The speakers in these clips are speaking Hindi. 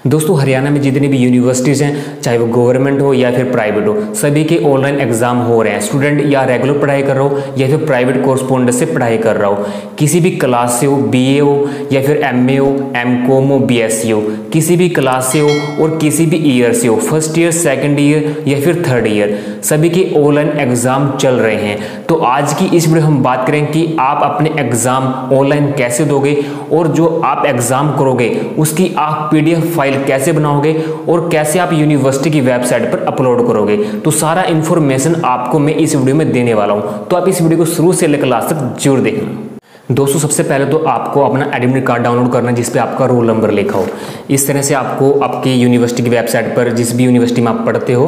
दोस्तों हरियाणा में जितनी भी यूनिवर्सिटीज़ हैं, चाहे वो गवर्नमेंट हो या फिर प्राइवेट हो, सभी के ऑनलाइन एग्जाम हो रहे हैं। स्टूडेंट या रेगुलर पढ़ाई कर रहा हो या फिर प्राइवेट कोर्सपोंडेंस से पढ़ाई कर रहा हो, किसी भी क्लास से हो, बीए हो या फिर एमए हो, एमकॉम हो, बीएससी हो, किसी भी क्लास से हो और किसी भी ईयर से हो, फर्स्ट ईयर, सेकेंड ईयर या फिर थर्ड ईयर, सभी के ऑनलाइन एग्जाम चल रहे हैं। तो आज की इस वीडियो हम बात करें कि आप अपने एग्जाम ऑनलाइन कैसे दोगे और जो आप एग्जाम करोगे उसकी आप पीडीएफ फाइल कैसे बनाओगे और कैसे आप यूनिवर्सिटी की वेबसाइट पर अपलोड करोगे। तो सारा इंफॉर्मेशन आपको मैं इस वीडियो में देने वाला हूं, तो आप इस वीडियो को शुरू से लेकर लास्ट तक जरूर देखना। दोस्तों सबसे पहले तो आपको अपना एडमिट कार्ड डाउनलोड करना है जिसपे आपका रोल नंबर लिखा हो। इस तरह से आपको आपकी यूनिवर्सिटी की वेबसाइट पर, जिस भी यूनिवर्सिटी में आप पढ़ते हो,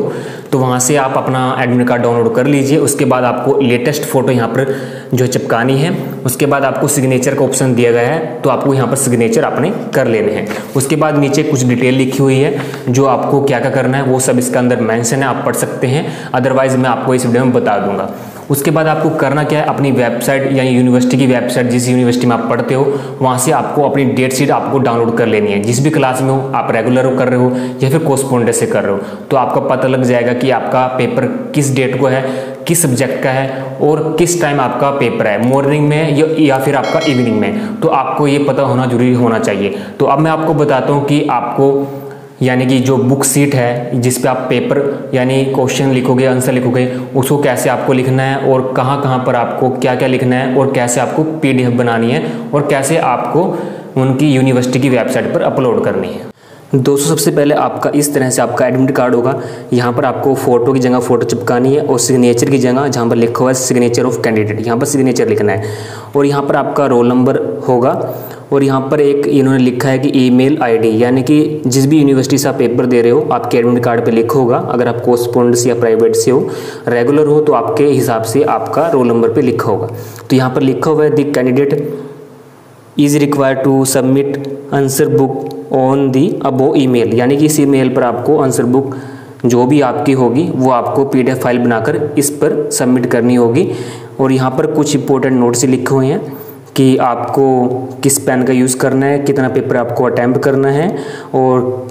तो वहाँ से आप अपना एडमिट कार्ड डाउनलोड कर लीजिए। उसके बाद आपको लेटेस्ट फोटो यहाँ पर जो चिपकानी है, उसके बाद आपको सिग्नेचर का ऑप्शन दिया गया है, तो आपको यहाँ पर सिग्नेचर अपने कर लेने हैं। उसके बाद नीचे कुछ डिटेल लिखी हुई है जो आपको क्या क्या करना है वो सब इसके अंदर मेंशन है, आप पढ़ सकते हैं, अदरवाइज मैं आपको इस वीडियो में बता दूंगा। उसके बाद आपको करना क्या है, अपनी वेबसाइट यानी यूनिवर्सिटी की वेबसाइट, जिस यूनिवर्सिटी में आप पढ़ते हो वहाँ से आपको अपनी डेट शीट आपको डाउनलोड कर लेनी है। जिस भी क्लास में हो, आप रेगुलर कर रहे हो या फिर कोर्सपोंडेंस से कर रहे हो, तो आपका पता लग जाएगा कि आपका पेपर किस डेट को है, किस सब्जेक्ट का है और किस टाइम आपका पेपर है, मॉर्निंग में या फिर आपका इवनिंग में। तो आपको ये पता होना जरूरी होना चाहिए। तो अब मैं आपको बताता हूँ कि आपको यानी कि जो बुक सीट है जिस पे आप पेपर यानी क्वेश्चन लिखोगे, आंसर लिखोगे, उसको कैसे आपको लिखना है और कहाँ कहाँ पर आपको क्या क्या लिखना है और कैसे आपको पीडीएफ बनानी है और कैसे आपको उनकी यूनिवर्सिटी की वेबसाइट पर अपलोड करनी है। दोस्तों सबसे पहले आपका इस तरह से आपका एडमिट कार्ड होगा। यहाँ पर आपको फ़ोटो की जगह फ़ोटो चिपकानी है और सिग्नेचर की जगह जहाँ पर लिखा हुआ है सिग्नेचर ऑफ कैंडिडेट, यहाँ पर सिग्नेचर लिखना है। और यहाँ पर आपका रोल नंबर होगा और यहाँ पर एक इन्होंने लिखा है कि ईमेल आईडी, यानी कि जिस भी यूनिवर्सिटी से आप पेपर दे रहे हो आपके एडमिट कार्ड पे लिखा होगा। अगर आप कोर्सपोंडेंस या प्राइवेट से हो, रेगुलर हो, तो आपके हिसाब से आपका रोल नंबर पे लिखा होगा। तो यहाँ पर लिखा हुआ है the candidate is required to submit answer book on the above email, यानी कि इस ईमेल पर आपको आंसर बुक जो भी आपकी होगी वो आपको पीडीएफ फाइल बनाकर इस पर सबमिट करनी होगी। और यहाँ पर कुछ इंपॉर्टेंट नोट्स लिखे हुए हैं कि आपको किस पेन का यूज़ करना है, कितना पेपर आपको अटैम्प्ट करना है और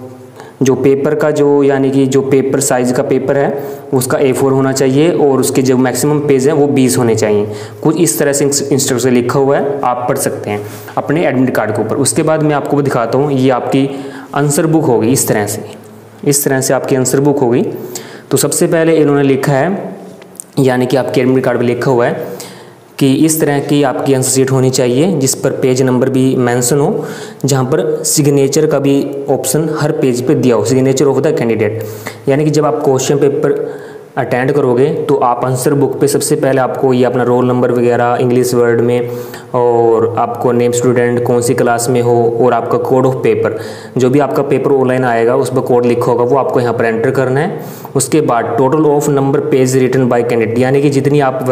जो पेपर का जो यानी कि जो पेपर साइज़ का पेपर है उसका A4 होना चाहिए और उसके जो मैक्सिमम पेज हैं वो 20 होने चाहिए। कुछ इस तरह से इंस्ट्रक्शन लिखा हुआ है, आप पढ़ सकते हैं अपने एडमिट कार्ड के ऊपर। उसके बाद मैं आपको दिखाता हूँ, ये आपकी आंसर बुक होगी। इस तरह से आपकी आंसर बुक होगी। तो सबसे पहले इन्होंने लिखा है, यानी कि आपके एडमिट कार्ड पर लिखा हुआ है कि इस तरह की आपकी आंसर शीट होनी चाहिए जिस पर पेज नंबर भी मेंशन हो, जहां पर सिग्नेचर का भी ऑप्शन हर पेज पे दिया हो, सिग्नेचर ऑफ द कैंडिडेट। यानी कि जब आप क्वेश्चन पेपर अटेंड करोगे तो आप आंसर बुक पे सबसे पहले आपको ये अपना रोल नंबर वगैरह इंग्लिश वर्ड में और आपको नेम स्टूडेंट कौन सी क्लास में हो और आपका कोड ऑफ पेपर, जो भी आपका पेपर ऑनलाइन आएगा उस पर कोड लिखा होगा वो आपको यहाँ पर एंटर करना है। उसके बाद total of number page written by candidate, यानी कि जितनी आप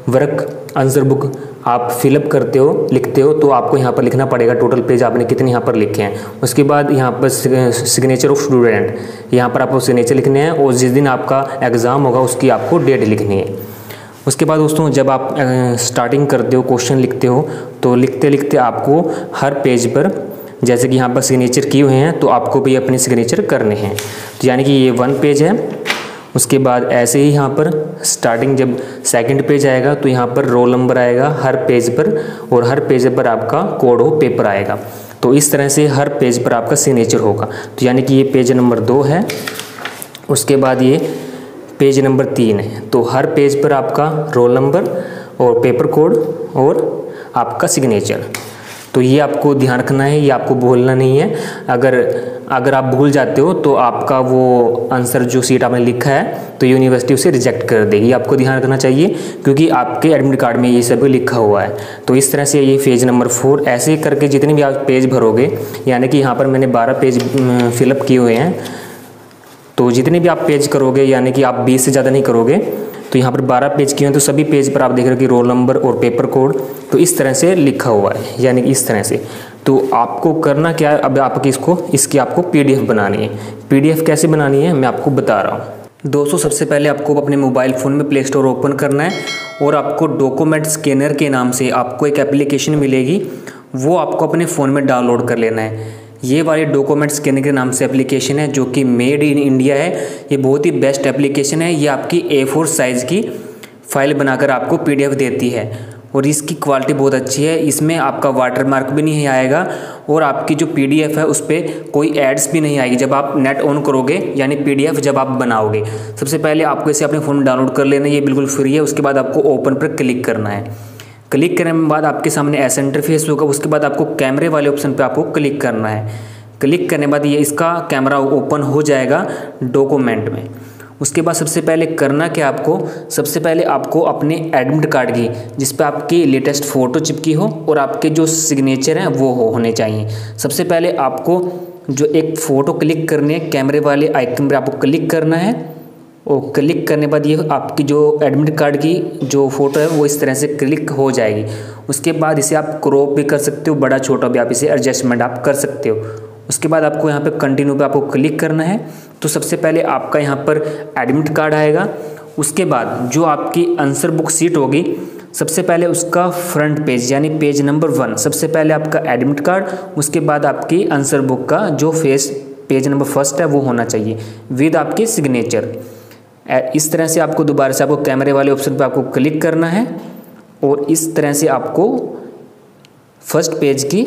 वर्क आंसर बुक आप फिलअप करते हो, लिखते हो, तो आपको यहाँ पर लिखना पड़ेगा टोटल पेज आपने कितने यहाँ पर लिखे हैं। उसके बाद यहाँ पर सिग्नेचर ऑफ स्टूडेंट, यहाँ पर आपको सिग्नेचर लिखने हैं और जिस दिन आपका एग्ज़ाम होगा उसकी आपको डेट लिखनी है। उसके बाद दोस्तों जब आप स्टार्टिंग करते हो, क्वेश्चन लिखते हो, तो लिखते लिखते आपको हर पेज पर जैसे कि यहाँ पर सिग्नेचर किए हुए हैं तो आपको भी अपने सिग्नेचर करने हैं। तो यानी कि ये 1 पेज है। उसके बाद ऐसे ही यहाँ पर स्टार्टिंग जब सेकंड पेज आएगा तो यहाँ पर रोल नंबर आएगा हर पेज पर और हर पेज पर आपका कोड ऑफ पेपर आएगा। तो इस तरह से हर पेज पर आपका सिग्नेचर होगा। तो यानी कि ये पेज नंबर 2 है। उसके बाद ये पेज नंबर 3 है। तो हर पेज पर आपका रोल नंबर और पेपर कोड और आपका सिग्नेचर। तो ये आपको ध्यान रखना है, ये आपको भूलना नहीं है। अगर आप भूल जाते हो तो आपका वो आंसर जो सीट आपने लिखा है तो यूनिवर्सिटी उसे रिजेक्ट कर देगी। आपको ध्यान रखना चाहिए क्योंकि आपके एडमिट कार्ड में ये सब लिखा हुआ है। तो इस तरह से ये पेज नंबर 4 ऐसे करके जितने भी आप पेज भरोगे, यानी कि यहाँ पर मैंने 12 पेज फिलअप किए हुए हैं, तो जितने भी आप पेज करोगे यानी कि आप 20 से ज़्यादा नहीं करोगे, तो यहाँ पर 12 पेज किए हैं तो सभी पेज पर आप देख रहे हो कि रोल नंबर और पेपर कोड तो इस तरह से लिखा हुआ है, यानी कि इस तरह से। तो आपको करना क्या है, अब आपकी इसकी आपको पीडीएफ बनानी है। पीडीएफ कैसे बनानी है मैं आपको बता रहा हूँ। दोस्तों सबसे पहले आपको अपने मोबाइल फ़ोन में प्ले स्टोर ओपन करना है और आपको डॉक्यूमेंट स्कैनर के नाम से आपको एक एप्लीकेशन मिलेगी, वो आपको अपने फ़ोन में डाउनलोड कर लेना है। ये वाले डॉक्यूमेंट स्कैनर के नाम से एप्लीकेशन है जो कि मेड इन इंडिया है। ये बहुत ही बेस्ट एप्लीकेशन है। ये आपकी A4 साइज़ की फ़ाइल बनाकर आपको PDF देती है और इसकी क्वालिटी बहुत अच्छी है। इसमें आपका वाटरमार्क भी नहीं आएगा और आपकी जो PDF है उस पर कोई एड्स भी नहीं आएगी जब आप नेट ऑन करोगे, यानी PDF जब आप बनाओगे। सबसे पहले आपको इसे अपने फ़ोन में डाउनलोड कर लेना है, ये बिल्कुल फ्री है। उसके बाद आपको ओपन पर क्लिक करना है। क्लिक करने के बाद आपके सामने ऐसा इंटरफेस होगा। उसके बाद आपको कैमरे वाले ऑप्शन पर आपको क्लिक करना है। क्लिक करने के बाद ये इसका कैमरा ओपन हो जाएगा डॉक्यूमेंट में। उसके बाद सबसे पहले करना क्या, आपको सबसे पहले आपको अपने एडमिट कार्ड की जिस पे आपकी लेटेस्ट फ़ोटो चिपकी हो और आपके जो सिग्नेचर हैं वो होने चाहिए। सबसे पहले आपको जो एक फ़ोटो क्लिक करनी है, कैमरे वाले आइकन पर आपको क्लिक करना है और क्लिक करने के बाद ये आपकी जो एडमिट कार्ड की जो फ़ोटो है वो इस तरह से क्लिक हो जाएगी। उसके बाद इसे आप क्रॉप भी कर सकते हो, बड़ा छोटा भी आप इसे एडजस्टमेंट आप कर सकते हो। उसके बाद आपको यहाँ पे कंटिन्यू पे आपको क्लिक करना है। तो सबसे पहले आपका यहाँ पर एडमिट कार्ड आएगा। उसके बाद जो आपकी आंसर बुक सीट होगी, सबसे पहले उसका फ्रंट पेज यानी पेज नंबर 1, सबसे पहले आपका एडमिट कार्ड, उसके बाद आपकी आंसर बुक का जो पेज नंबर 1 है वो होना चाहिए विद आपके सिग्नेचर। इस तरह से आपको दोबारा से आपको कैमरे वाले ऑप्शन पर आपको क्लिक करना है और इस तरह से आपको फर्स्ट पेज की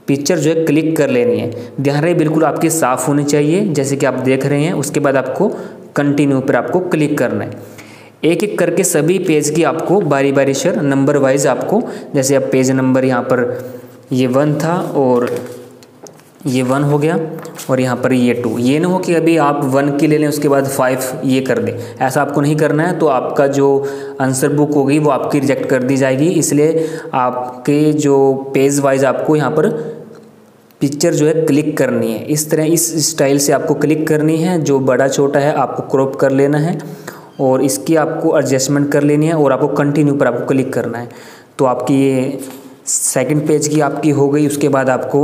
पिक्चर जो है क्लिक कर लेनी है। ध्यान रहे बिल्कुल आपके साफ़ होनी चाहिए जैसे कि आप देख रहे हैं। उसके बाद आपको कंटिन्यू पर आपको क्लिक करना है। एक एक करके सभी पेज की आपको बारी बारी से नंबर वाइज आपको, जैसे आप पेज नंबर यहाँ पर ये 1 था और ये 1 हो गया और यहाँ पर ये 2। ये ना हो कि अभी आप 1 की ले लें उसके बाद 5 ये कर दें, ऐसा आपको नहीं करना है। तो आपका जो आंसर बुक होगी वो आपकी रिजेक्ट कर दी जाएगी। इसलिए आपके जो पेज वाइज आपको यहाँ पर पिक्चर जो है क्लिक करनी है। इस तरह इस स्टाइल से आपको क्लिक करनी है। जो बड़ा छोटा है आपको क्रॉप कर लेना है और इसकी आपको एडजस्टमेंट कर लेनी है और आपको कंटिन्यू पर आपको क्लिक करना है। तो आपकी ये सेकंड पेज की आपकी हो गई। उसके बाद आपको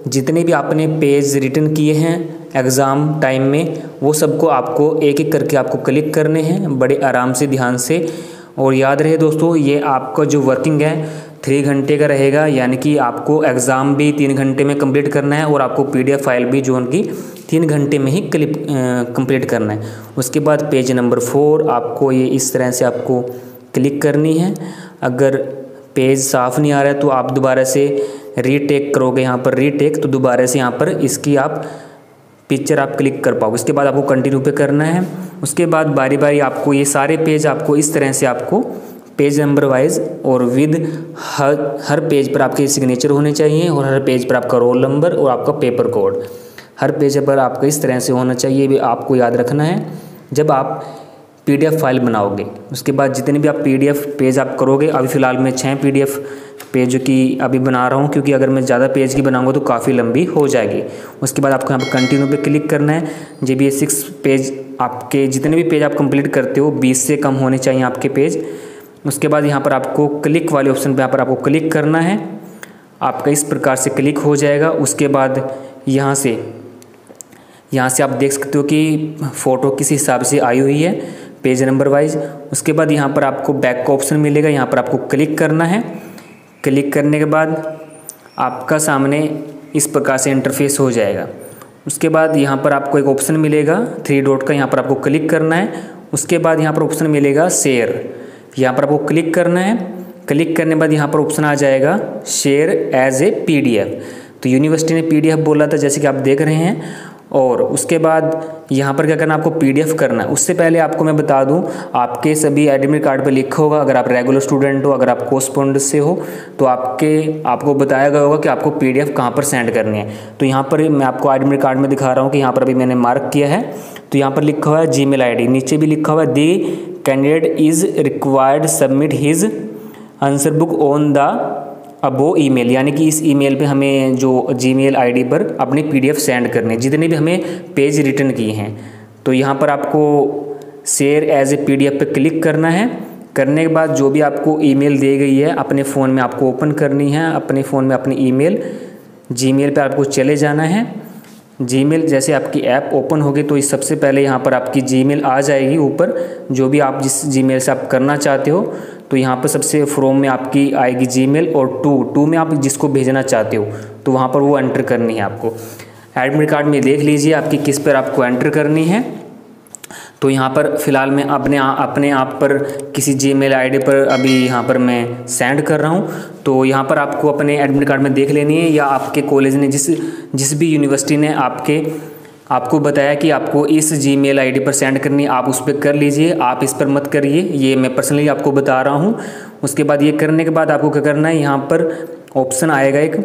जितने भी आपने पेज रिटर्न किए हैं एग्ज़ाम टाइम में वो सबको आपको एक एक करके आपको क्लिक करने हैं बड़े आराम से, ध्यान से। और याद रहे दोस्तों, ये आपका जो वर्किंग है 3 घंटे का रहेगा, यानी कि आपको एग्ज़ाम भी 3 घंटे में कंप्लीट करना है और आपको PDF फाइल भी जो उनकी 3 घंटे में ही कंप्लीट करना है। उसके बाद पेज नंबर 4 आपको ये इस तरह से आपको क्लिक करनी है। अगर पेज साफ़ नहीं आ रहा है तो आप दोबारा से रीटेक करोगे, यहाँ पर रीटेक, तो दोबारा से यहाँ पर इसकी आप पिक्चर आप क्लिक कर पाओगे। उसके बाद आपको कंटिन्यू पे करना है। उसके बाद बारी बारी आपको ये सारे पेज आपको इस तरह से आपको पेज नंबर वाइज और विद हर पेज पर आपके सिग्नेचर होने चाहिए और हर पेज पर आपका रोल नंबर और आपका पेपर कोड हर पेज पर आपका इस तरह से होना चाहिए। भी आपको याद रखना है जब आप PDF फाइल बनाओगे। उसके बाद जितने भी आप PDF पेज आप करोगे, अभी फ़िलहाल मैं 6 PDF पेज की अभी बना रहा हूँ क्योंकि अगर मैं ज़्यादा पेज की बनाऊँगा तो काफ़ी लंबी हो जाएगी। उसके बाद आपको यहाँ पर कंटिन्यू पे क्लिक करना है। जब ये 6 पेज आपके जितने भी पेज आप कंप्लीट करते हो 20 से कम होने चाहिए आपके पेज। उसके बाद यहाँ पर आपको क्लिक वाले ऑप्शन पर यहाँ पर आपको क्लिक करना है। आपका इस प्रकार से क्लिक हो जाएगा। उसके बाद यहाँ से आप देख सकते हो कि फ़ोटो किस हिसाब से आई हुई है पेज नंबर वाइज। उसके बाद यहाँ पर आपको बैक का ऑप्शन मिलेगा, यहाँ पर आपको क्लिक करना है। क्लिक करने के बाद आपका सामने इस प्रकार से इंटरफेस हो जाएगा। उसके बाद यहाँ पर आपको एक ऑप्शन मिलेगा 3 डॉट का, यहाँ पर आपको क्लिक करना है। उसके बाद यहाँ पर ऑप्शन मिलेगा शेयर, यहाँ पर आपको क्लिक करना है। क्लिक करने के बाद यहाँ पर ऑप्शन आ जाएगा शेयर एज ए PDF। तो यूनिवर्सिटी ने PDF बोला था जैसे कि आप देख रहे हैं। और उसके बाद यहाँ पर क्या करना, आपको PDF करना है। उससे पहले आपको मैं बता दूँ, आपके सभी एडमिट कार्ड पर लिखा होगा, अगर आप रेगुलर स्टूडेंट हो, अगर आप कोर्सपोंडेंस से हो तो आपको बताया गया होगा कि आपको PDF कहाँ पर सेंड करनी है। तो यहाँ पर मैं आपको एडमिट कार्ड में दिखा रहा हूँ कि यहाँ पर अभी मैंने मार्क किया है। तो यहाँ पर लिखा हुआ है Gmail ID, नीचे भी लिखा हुआ है the candidate is required submit his answer book on the above email, यानी कि इस ईमेल पे हमें जो Gmail ID पर अपने PDF सेंड करने जितने भी हमें पेज रिटर्न किए हैं। तो यहाँ पर आपको शेयर एज ए PDF पे क्लिक करना है। करने के बाद जो भी आपको ईमेल दी गई है अपने फ़ोन में आपको ओपन करनी है। अपने फ़ोन में अपनी ईमेल Gmail पे आपको चले जाना है। Gmail जैसे आपकी ऐप ओपन होगी तो इस सबसे पहले यहाँ पर आपकी Gmail आ जाएगी ऊपर, जो भी आप जिस Gmail से आप करना चाहते हो। तो यहाँ पर सबसे फ्रॉम में आपकी आएगी Gmail और टू में आप जिसको भेजना चाहते हो तो वहाँ पर वो एंटर करनी है आपको। एडमिट कार्ड में देख लीजिए आपकी किस पर आपको एंटर करनी है। तो यहाँ पर फ़िलहाल मैं अपने आप पर किसी जीमेल आईडी पर अभी यहाँ पर मैं सेंड कर रहा हूँ। तो यहाँ पर आपको अपने एडमिट कार्ड में देख लेनी है, या आपके कॉलेज ने जिस भी यूनिवर्सिटी ने आपको बताया कि आपको इस जीमेल आईडी पर सेंड करनी है, आप उस पर कर लीजिए, आप इस पर मत करिए। ये मैं पर्सनली आपको बता रहा हूँ। उसके बाद ये करने के बाद आपको क्या करना है, यहाँ पर ऑप्शन आएगा एक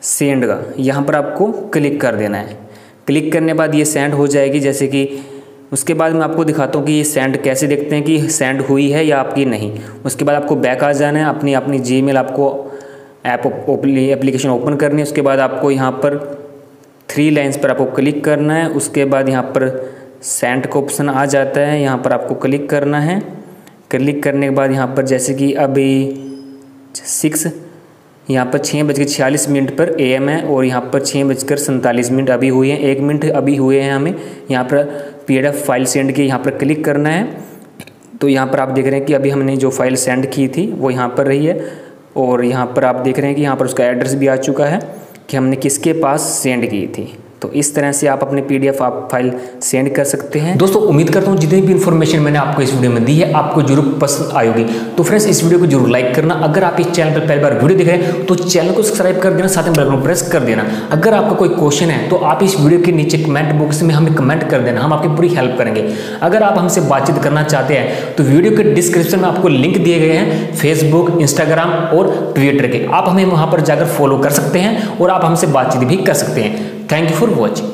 सेंड का, यहाँ पर आपको क्लिक कर देना है। क्लिक करने के बाद ये सेंड हो जाएगी। जैसे कि उसके बाद मैं आपको दिखाता हूँ कि ये सेंड कैसे देखते हैं कि सेंड हुई है या आपकी नहीं। उसके बाद आपको बैक आ जाना है, अपनी जीमेल आपको एप्लीकेशन ओपन करनी है। उसके बाद आपको यहाँ पर 3 लाइन्स पर आपको क्लिक करना है। उसके बाद यहाँ पर सेंड का ऑप्शन आ जाता है, यहाँ पर आपको क्लिक करना है। क्लिक करने के बाद यहाँ पर जैसे कि अभी 6:46 पर AM है और यहाँ पर 6:47 अभी हुए हैं, 1 मिनट अभी हुए हैं। हमें यहाँ पर PDF फाइल सेंड की यहाँ पर क्लिक करना है। तो यहाँ पर आप देख रहे हैं कि अभी हमने जो फाइल सेंड की थी वो यहाँ पर रही है, और यहाँ पर आप देख रहे हैं कि यहाँ पर उसका एड्रेस भी आ चुका है कि हमने किसके पास सेंड की थी। तो इस तरह से आप अपने PDF फाइल सेंड कर सकते हैं। दोस्तों उम्मीद करता हूँ जितनी भी इन्फॉर्मेशन मैंने आपको इस वीडियो में दी है आपको जरूर पसंद आएगी। तो फ्रेंड्स इस वीडियो को जरूर लाइक करना। अगर आप इस चैनल पर पहली बार वीडियो देख रहे हैं तो चैनल को सब्सक्राइब कर देना, साथ में बेल आइकन प्रेस कर देना। अगर आपका कोई क्वेश्चन है तो आप इस वीडियो के नीचे कमेंट बॉक्स में हमें कमेंट कर देना, हम आपकी पूरी हेल्प करेंगे। अगर आप हमसे बातचीत करना चाहते हैं तो वीडियो के डिस्क्रिप्शन में आपको लिंक दिए गए हैं फेसबुक, इंस्टाग्राम और ट्विटर के, आप हमें वहाँ पर जाकर फॉलो कर सकते हैं और आप हमसे बातचीत भी कर सकते हैं। Thank you for watching.